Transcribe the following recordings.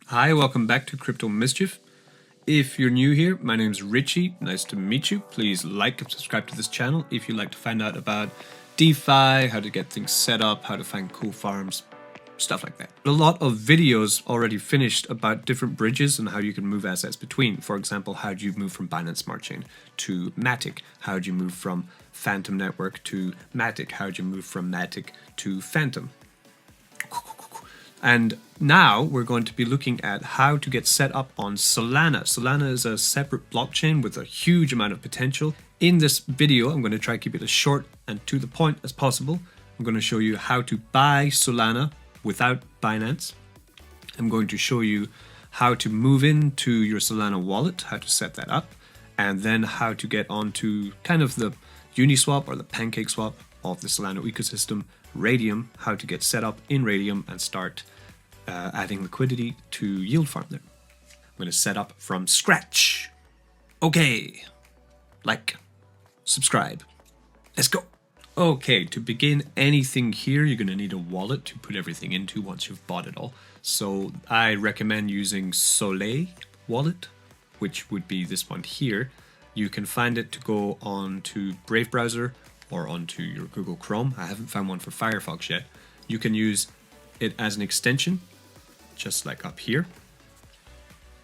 Hi, welcome back to Crypto Mischief. If you're new here, my name's Richie. Nice to meet you. Please like and subscribe to this channel if you'd like to find out about DeFi, how to get things set up, how to find cool farms, stuff like that. A lot of videos already finished about different bridges and how you can move assets between. For example, how do you move from Binance Smart Chain to Matic? How do you move from Phantom Network to Matic? How do you move from Matic to Phantom? And now we're going to be looking at how to get set up on Solana. Solana is a separate blockchain with a huge amount of potential. In this video, I'm going to try to keep it as short and to the point as possible. I'm going to show you how to buy Solana without Binance. I'm going to show you how to move into your Solana wallet, how to set that up, and then how to get onto kind of the Uniswap or the pancake swap of the Solana ecosystem, Radium, how to get set up in Radium and start adding liquidity to yield farm there. I'm going to set up from scratch. Okay, like, subscribe. Let's go. Okay, to begin anything here, you're going to need a wallet to put everything into once you've bought it all. So I recommend using Soleil wallet, which would be this one here. You can find it to go on to Brave browser or onto your Google Chrome. I haven't found one for Firefox yet. You can use it as an extension, just like up here.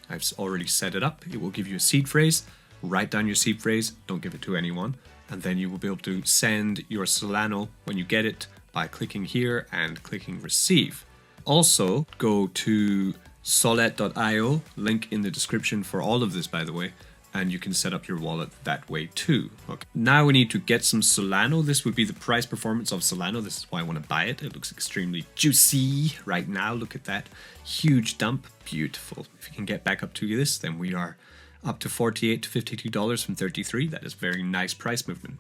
I've already set it up. It will give you a seed phrase. Write down your seed phrase. Don't give it to anyone. And then you will be able to send your Solana when you get it by clicking here and clicking receive. Also, go to solet.io, link in the description for all of this, by the way, and you can set up your wallet that way too. Okay. Now we need to get some Solana. This would be the price performance of Solana. This is why I want to buy it. It looks extremely juicy right now. Look at that huge dump. Beautiful. If you can get back up to this, then we are up to $48 to $52 from 33. That is very nice price movement.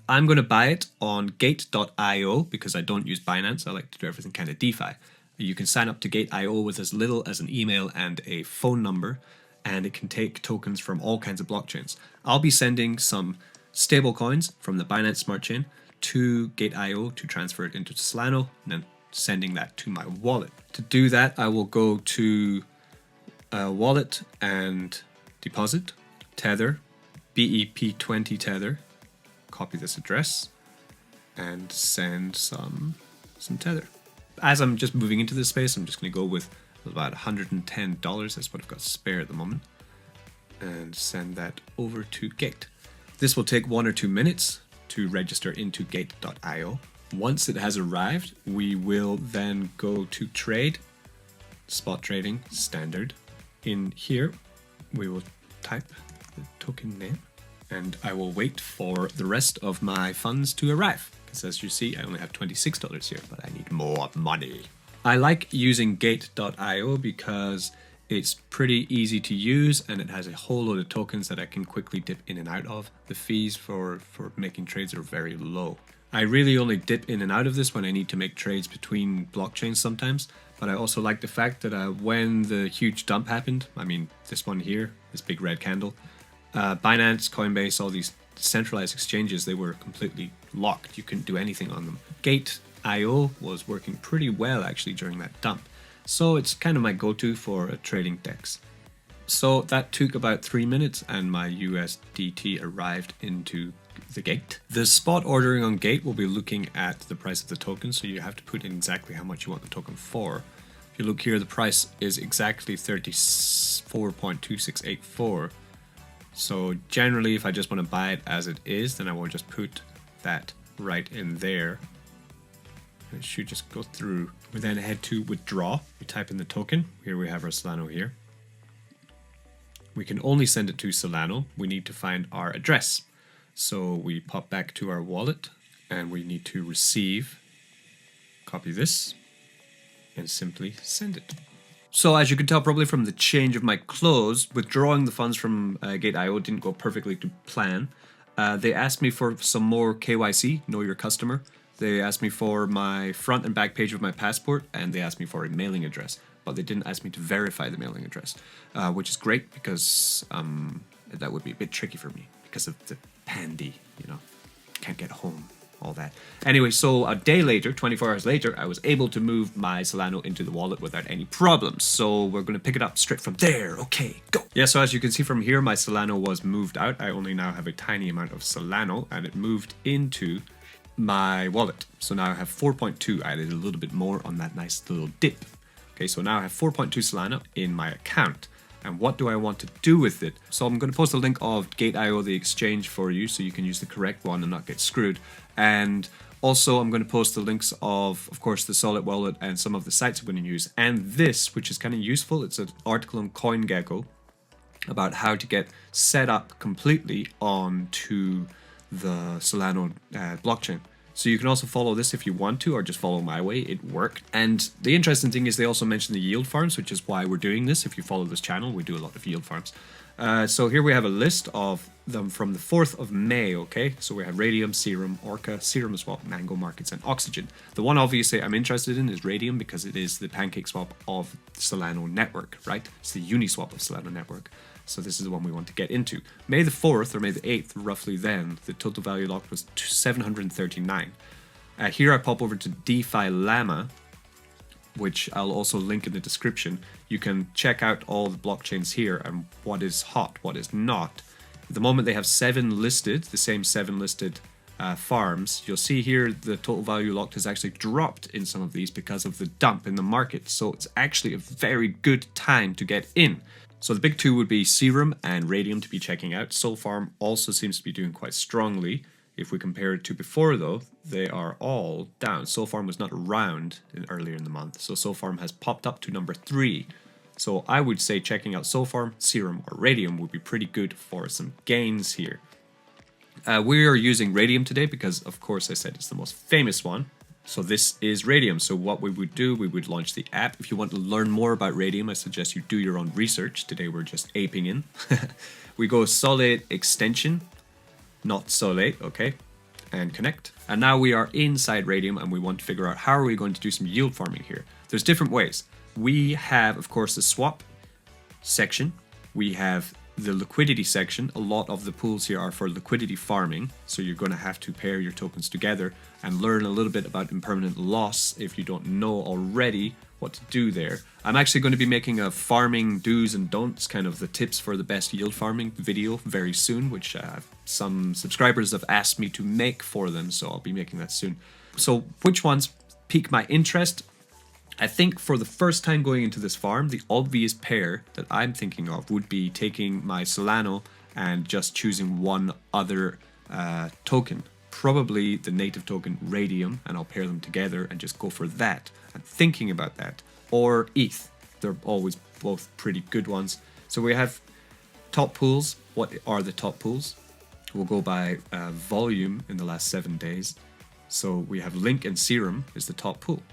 I'm going to buy it on gate.io because I don't use Binance. I like to do everything kind of DeFi. You can sign up to gate.io with as little as an email and a phone number, and it can take tokens from all kinds of blockchains. I'll be sending some stable coins from the Binance Smart Chain to Gate.io to transfer it into Solana, and then sending that to my wallet. To do that, I will go to wallet and deposit, Tether, BEP20 Tether, copy this address, and send some Tether. As I'm just moving into this space, I'm just going to go with about $110. That's what I've got spare at the moment. And send that over to Gate. This will take 1 or 2 minutes to register into gate.io. Once it has arrived, we will then go to trade, spot trading, standard. In here, we will type the token name, and I will wait for the rest of my funds to arrive. Because as you see, I only have $26 here, but I need more money. I like using gate.io because it's pretty easy to use and it has a whole load of tokens that I can quickly dip in and out of. The fees for making trades are very low. I really only dip in and out of this when I need to make trades between blockchains sometimes, but I also like the fact that when the huge dump happened, I mean this one here, this big red candle, Binance, Coinbase, all these centralized exchanges, they were completely locked. You couldn't do anything on them. Gate.io was working pretty well actually during that dump. So it's kind of my go-to for trading DEX. So that took about 3 minutes and my USDT arrived into the Gate. The spot ordering on Gate will be looking at the price of the token, so you have to put in exactly how much you want the token for. If you look here, the price is exactly 34.2684. So generally, if I just want to buy it as it is, then I will just put that right in there. It should just go through. We then head to withdraw. We type in the token. Here we have our Solana here. We can only send it to Solana. We need to find our address. So we pop back to our wallet and we need to receive, copy this, and simply send it. So as you can tell probably from the change of my clothes, withdrawing the funds from Gate.io didn't go perfectly to plan. They asked me for some more KYC, know your customer. They asked me for my front and back page of my passport, and they asked me for a mailing address. But they didn't ask me to verify the mailing address, which is great because that would be a bit tricky for me because of the pandy, can't get home. all that. Anyway, so a day later, 24 hours later, I was able to move my Solana into the wallet without any problems. So we're going to pick it up straight from there. Okay, go. Yeah, so as you can see from here, my Solana was moved out. I only now have a tiny amount of Solana, and it moved into my wallet. So now I have 4.2. I added a little bit more on that nice little dip. Okay, so now I have 4.2 Solana in my account. And what do I want to do with it? So I'm going to post a link of Gate.io, the exchange, for you so you can use the correct one and not get screwed. And also I'm going to post the links of course, the Solid wallet and some of the sites I'm going to use. And this, which is kind of useful, it's an article on CoinGecko about how to get set up completely onto the Solana blockchain. So you can also follow this if you want to, or just follow my way. It worked. And the interesting thing is they also mention the yield farms, which is why we're doing this. If you follow this channel, we do a lot of yield farms. So here we have a list of them from the 4th of May, okay? So we have Radium, Serum, Orca, Serum Swap, Mango Markets, and Oxygen. The one obviously I'm interested in is Radium because it is the pancake swap of Solana network, right? It's the Uniswap of Solana network. So this is the one we want to get into. May the 4th or May the 8th, roughly then, the total value locked was 739. Here I pop over to DeFi Llama, which I'll also link in the description. You can check out all the blockchains here and what is hot, what is not. At the moment they have 7 listed, the same 7 listed farms. You'll see here the total value locked has actually dropped in some of these because of the dump in the market. So it's actually a very good time to get in. So the big two would be Serum and Radium to be checking out. Solfarm also seems to be doing quite strongly. If we compare it to before though, they are all down. Solfarm was not around earlier in the month. So Solfarm has popped up to number 3. So I would say checking out Solfarm, Serum or Radium would be pretty good for some gains here. We are using Radium today because of course I said it's the most famous one. So this is Radium. So what we would do, we would launch the app. If you want to learn more about Radium, I suggest you do your own research. Today we're just aping in. We go Solid extension, not Solid, okay, and connect. And now we are inside Radium and we want to figure out how are we going to do some yield farming here. There's different ways. We have, of course, the swap section. We have the liquidity section. A lot of the pools here are for liquidity farming, so you're going to have to pair your tokens together and learn a little bit about impermanent loss if you don't know already what to do there. I'm actually going to be making a farming do's and don'ts, kind of the tips for the best yield farming video very soon, which some subscribers have asked me to make for them, so I'll be making that soon. So which ones pique my interest? I think for the first time going into this farm, the obvious pair that I'm thinking of would be taking my Solana and just choosing one other token. Probably the native token Radium, and I'll pair them together and just go for that. I'm thinking about that. Or ETH. They're always both pretty good ones. So we have top pools. What are the top pools? We'll go by volume in the last 7 days. So we have Link and Serum is the top pool.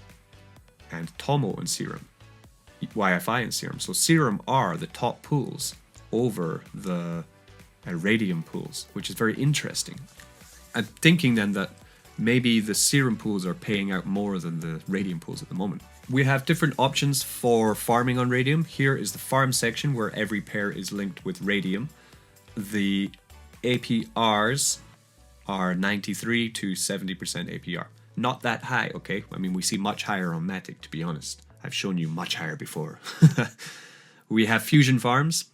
And Tomo and Serum, YFI and Serum. So Serum are the top pools over the Radium pools, which is very interesting. I'm thinking then that maybe the Serum pools are paying out more than the Radium pools at the moment. We have different options for farming on Radium. Here is the farm section where every pair is linked with Radium. The APRs are 93 to 70% APR. Not that high, okay? I mean, we see much higher on Matic, to be honest. I've shown you much higher before. We have fusion farms,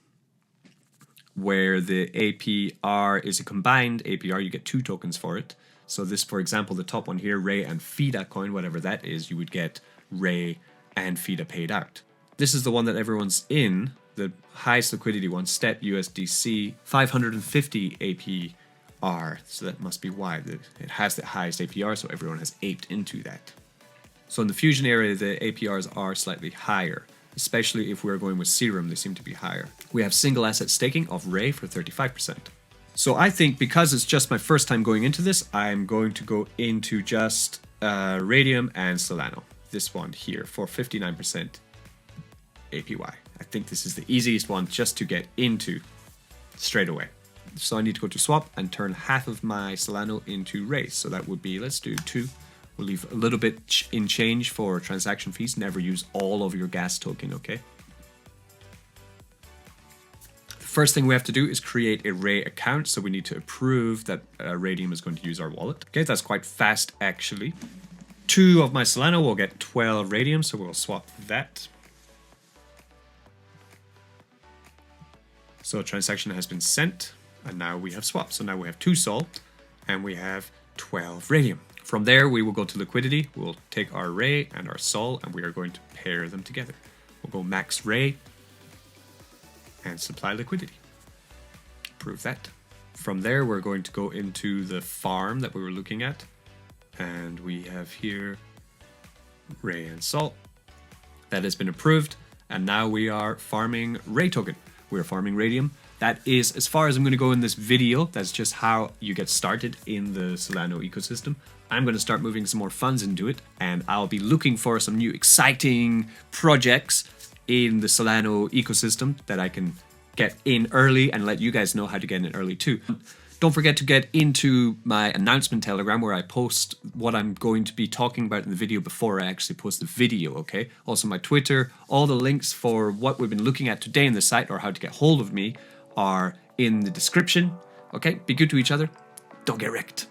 where the APR is a combined APR. You get 2 tokens for it. So this, for example, the top one here, Ray and FIDA coin, whatever that is, you would get Ray and FIDA paid out. This is the one that everyone's in, the highest liquidity one, STEP USDC, 550 APR. So that must be why it has the highest APR, so everyone has aped into that. So in the fusion area, the APRs are slightly higher, especially if we're going with Serum, they seem to be higher. We have single asset staking of Ray for 35%. So I think because it's just my first time going into this, I'm going to go into just Radium and Solana. This one here for 59% APY. I think this is the easiest one just to get into straight away. So I need to go to swap and turn half of my Solana into Ray. So that would be, let's do 2. We'll leave a little bit in change for transaction fees. Never use all of your gas token, okay? The First thing we have to do is create a Ray account. So we need to approve that Radium is going to use our wallet. Okay, that's quite fast actually. 2 of my Solana will get 12 Radium, so we'll swap that. So a transaction has been sent, and now we have swapped. So now we have 2 Sol, and we have 12 Radium. From there, we will go to liquidity. We'll take our Ray and our Sol, and we are going to pair them together. We'll go max Ray and supply liquidity. Approve that. From there, we're going to go into the farm that we were looking at. And we have here Ray and Sol. That has been approved. And now we are farming Ray token. We're farming Radium. That is as far as I'm going to go in this video. That's just how you get started in the Solana ecosystem. I'm going to start moving some more funds into it, and I'll be looking for some new exciting projects in the Solana ecosystem that I can get in early and let you guys know how to get in early too. Don't forget to get into my announcement telegram where I post what I'm going to be talking about in the video before I actually post the video, okay? Also my Twitter, all the links for what we've been looking at today in the site or how to get hold of me are in the description, okay? Be good to each other. Don't get wrecked.